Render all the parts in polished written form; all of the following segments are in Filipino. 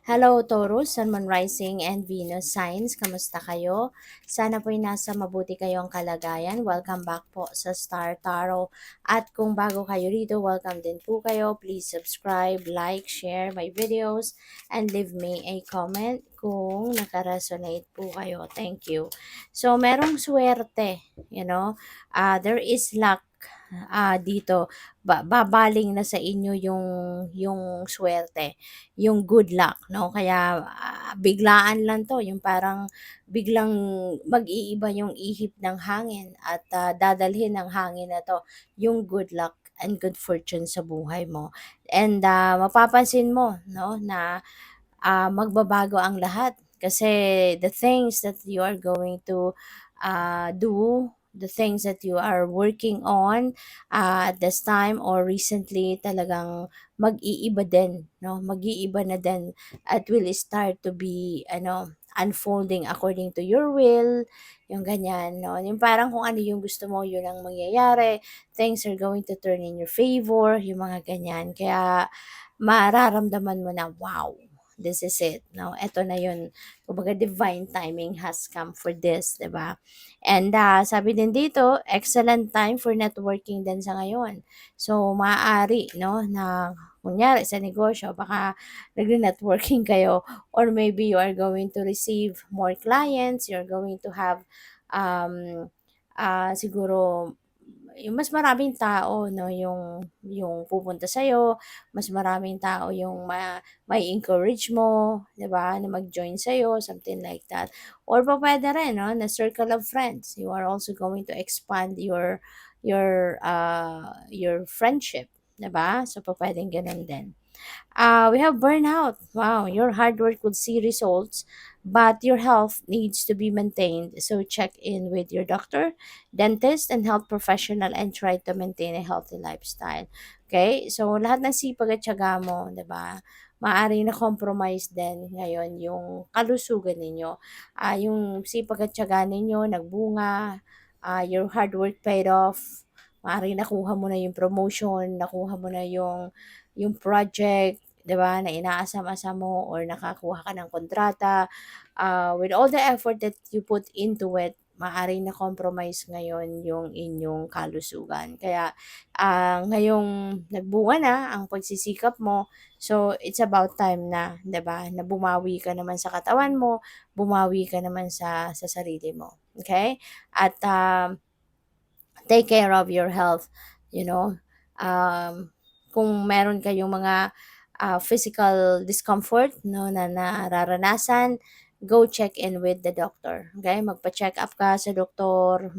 Hello Taurus, Sun, Moon Rising, and Venus signs. Kamusta kayo? Sana po'y nasa mabuti kayong kalagayan. Welcome back po sa Star Tarot. At kung bago kayo rito, welcome din po kayo. Please subscribe, like, share my videos, and leave me a comment kung nakaresonate po kayo. Thank you. So, merong swerte, there is luck dito. Babaling na sa inyo yung swerte, yung good luck, no? Kaya biglaan lang 'to, yung parang biglang mag-iiba yung ihip ng hangin at dadalhin ng hangin na 'to yung good luck and good fortune sa buhay mo. And mapapansin mo, no, na magbabago ang lahat kasi the things that you are going to do, the things that you are working on at this time or recently, talagang mag-iiba din, no? Mag-iiba na din at will start to be unfolding according to your will, yung ganyan, no? Yung parang kung ano yung gusto mo, yun ang mangyayari. Things are going to turn in your favor, yung mga ganyan. Kaya mararamdaman mo na, wow, this is it, no? Eto na yun. Kumbaga, divine timing has come for this, di ba? And sabi din dito, excellent time for networking din sa ngayon. So, maaari, no, na kunyari sa negosyo, baka nag-networking kayo or maybe you are going to receive more clients, you're going to have siguro yung mas maraming tao, no, yung pupunta sa mas maraming tao yung may encourage mo, 'di ba, na mag-join sa something like that. Or pa pwede rin, no, na circle of friends. You are also going to expand your friendship, 'di ba? So pa pwedeng ganun din. We have burnout. Wow, your hard work will see results, but your health needs to be maintained. So check in with your doctor, dentist, and health professional and try to maintain a healthy lifestyle. Okay? So lahat ng sipag at tiyaga mo, 'di ba? Maaari na compromise din ngayon yung kalusugan ninyo. Yung sipag at tiyaga ninyo nagbunga, your hard work paid off. Maaari nakuha mo na yung promotion, nakuha mo na yung project, 'di ba, na inaasam-asam mo or nakakuha ka ng kontrata, with all the effort that you put into it, maaaring na-compromise ngayon yung inyong kalusugan. Kaya, ngayong nagbunga na ang pagsisikap mo, so it's about time na, 'di ba, na bumawi ka naman sa katawan mo, bumawi ka naman sa sarili mo, okay? At, take care of your health, you know. Kung meron kayong mga physical discomfort, no, na nararanasan, go check in with the doctor. Okay? Magpa-check up ka sa doktor,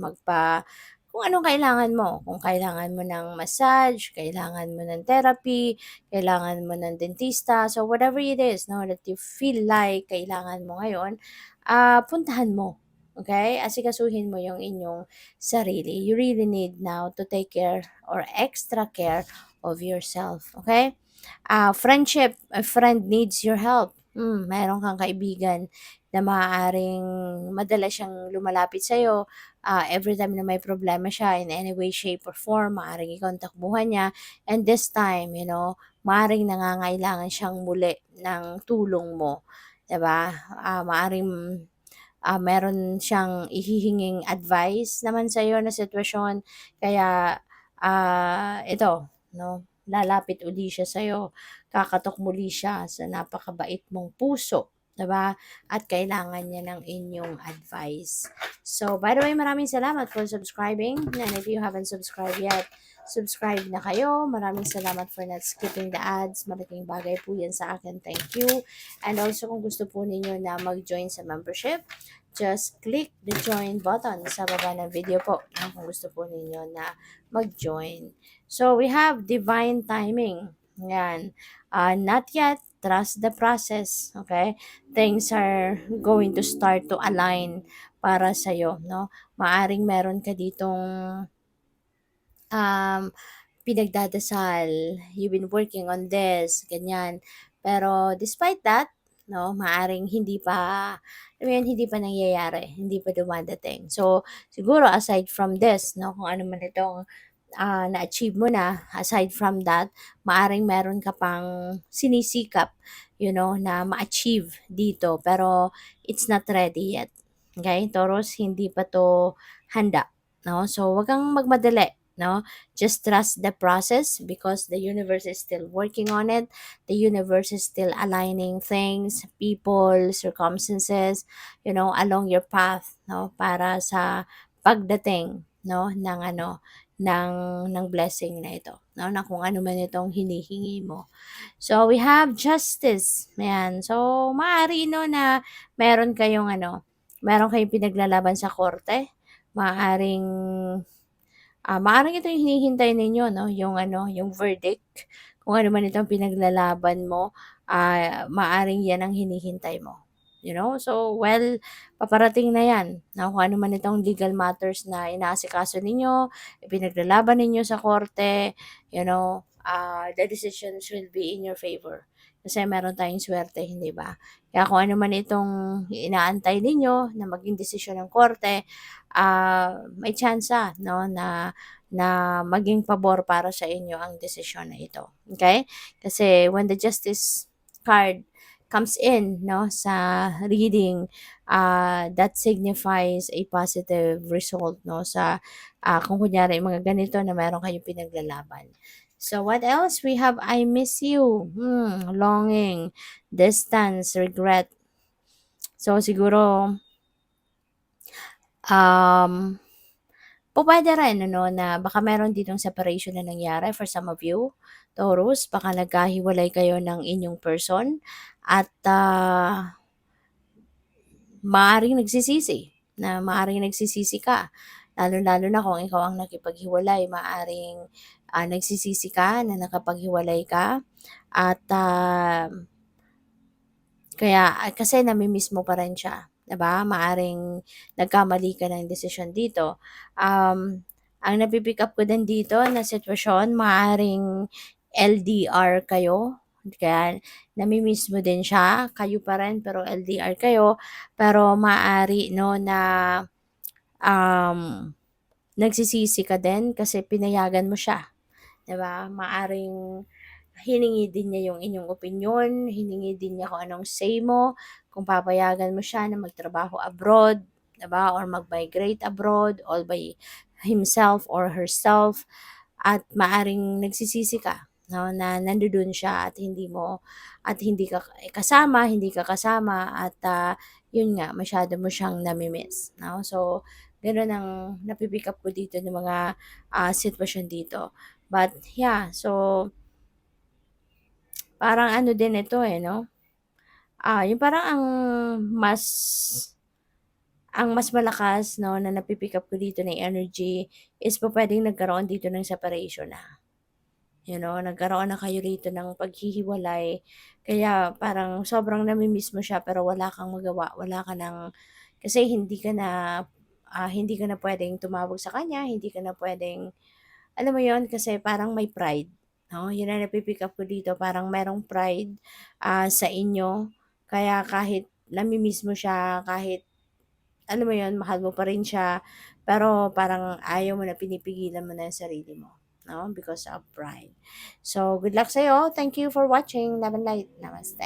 kung anong kailangan mo. Kung kailangan mo ng massage, kailangan mo ng therapy, kailangan mo ng dentista. So whatever it is, no, that you feel like kailangan mo ngayon, puntahan mo. Okay? Asikasuhin mo yung inyong sarili. You really need now to take care or extra care of yourself. Okay? Friendship, a friend needs your help. Meron kang kaibigan na maaaring madala siyang lumalapit sa'yo every time na may problema siya in any way, shape, or form, maaaring ikaw ang takbuhan niya. And this time, maaaring nangangailangan siyang muli ng tulong mo. 'Di ba? Maaaring meron siyang ihihinging advice naman sa'yo na sitwasyon. Kaya, ito, no, lalapit uli siya sa'yo, kakatok muli siya sa napakabait mong puso, 'di ba? At kailangan niya ng inyong advice. So, by the way, maraming salamat for subscribing. And if you haven't subscribed yet, subscribe na kayo. Maraming salamat for not skipping the ads. Malaking bagay po yan sa akin. Thank you. And also, kung gusto po ninyo na mag-join sa membership, just click the join button sa baba ng video po, no, kung gusto po ninyo na mag-join. So, we have divine timing. Yan. Not yet. Trust the process. Okay? Things are going to start to align para sa'yo. No? Maaring meron ka ditong um, pinagdadasal, you've been working on this, ganyan. Pero despite that, no, maaring hindi pa nangyayari, hindi pa dumadating. So, siguro aside from this, no, kung ano man itong na-achieve mo na, aside from that, maaring meron ka pang sinisikap, na ma-achieve dito, pero it's not ready yet. Okay? Taurus, hindi pa to handa. No? So, wag kang magmadali. No? Just trust the process because the universe is still working on it. The universe is still aligning things, people, circumstances, along your path, no? Para sa pagdating, no, ng blessing na ito, no, na kung ano man itong hinihingi mo. So, we have justice, ayan. So, maaari 'no na meron kayong pinaglalaban sa korte, maaaring, maaaring ito yung hinihintay ninyo 'no, yung verdict, kung ano man itong pinaglalaban mo, maaaring 'yan ang hinihintay mo, So, well, paparating na 'yan, na kung ano man itong legal matters na inaasikaso ninyo, ipinaglalaban ninyo sa korte, the decisions will be in your favor. Kasi meron tayong swerte, hindi ba? Kaya kung ano man itong inaantay ninyo na maging desisyon ng korte, may tsansa 'no, na maging pabor para sa inyo ang desisyon na ito, okay? Kasi when the justice card comes in 'no, sa reading, that signifies a positive result 'no, sa, kung kunyari mga ganito na meron kayong pinaglalaban. So what else? We have I miss you, longing, distance, regret. So siguro, um pupuwede rin ano na baka meron ditong separation na nangyari for some of you, Taurus. Baka nagkahiwalay kayo ng inyong person at, maaaring nagsisisi ka. Lalong-lalo na kung ikaw ang nakipaghiwalay, maaaring, nagsisisi ka na nakapaghiwalay ka at, kasi nami-miss mo pa rin siya, 'di ba? Maaring nagkamali ka ng desisyon dito. Ang napi-pick up ko din dito na sitwasyon, maaring LDR kayo, kaya nami-miss mo din siya, kayo pa rin pero LDR kayo. Pero maaari 'no na, um, nagsisisi ka din kasi pinayagan mo siya. 'Di ba? Maaring hiningi din niya yung inyong opinyon, hiningi din niya kung anong say mo, kung papayagan mo siya na magtrabaho abroad, 'di ba, or mag-migrate abroad all by himself or herself, at maaring nagsisisi ka 'no, na nandodo'n siya at hindi ka kasama at, 'yun nga masyado mo siyang nami-miss 'no. So, gano'n ang napi-pick up ko dito ng mga, sitwasyon dito. But yeah, so parang ano din ito, eh, 'no, yung parang mas mas malakas 'no na napi-pick up ko dito na energy is pupuwedeng nagkaroon dito ng separation na. Nagkaroon na kayo rito ng paghihiwalay, kaya parang sobrang nami-miss mo siya pero wala kang magawa, wala ka ng kasi hindi ka na puwedeng tumawag sa kanya, hindi ka na puwedeng alam mo yon kasi parang may pride, 'no? 'Yun ang napi-pick up ko dito, parang merong pride, sa inyo. Kaya kahit nami-miss mo siya, kahit alam mo 'yun, mahal mo pa rin siya, pero parang ayaw mo na, pinipigilan mo na 'yung sarili mo, 'no, because of pride. So, good luck sa'yo. Thank you for watching. Love and light. Namaste.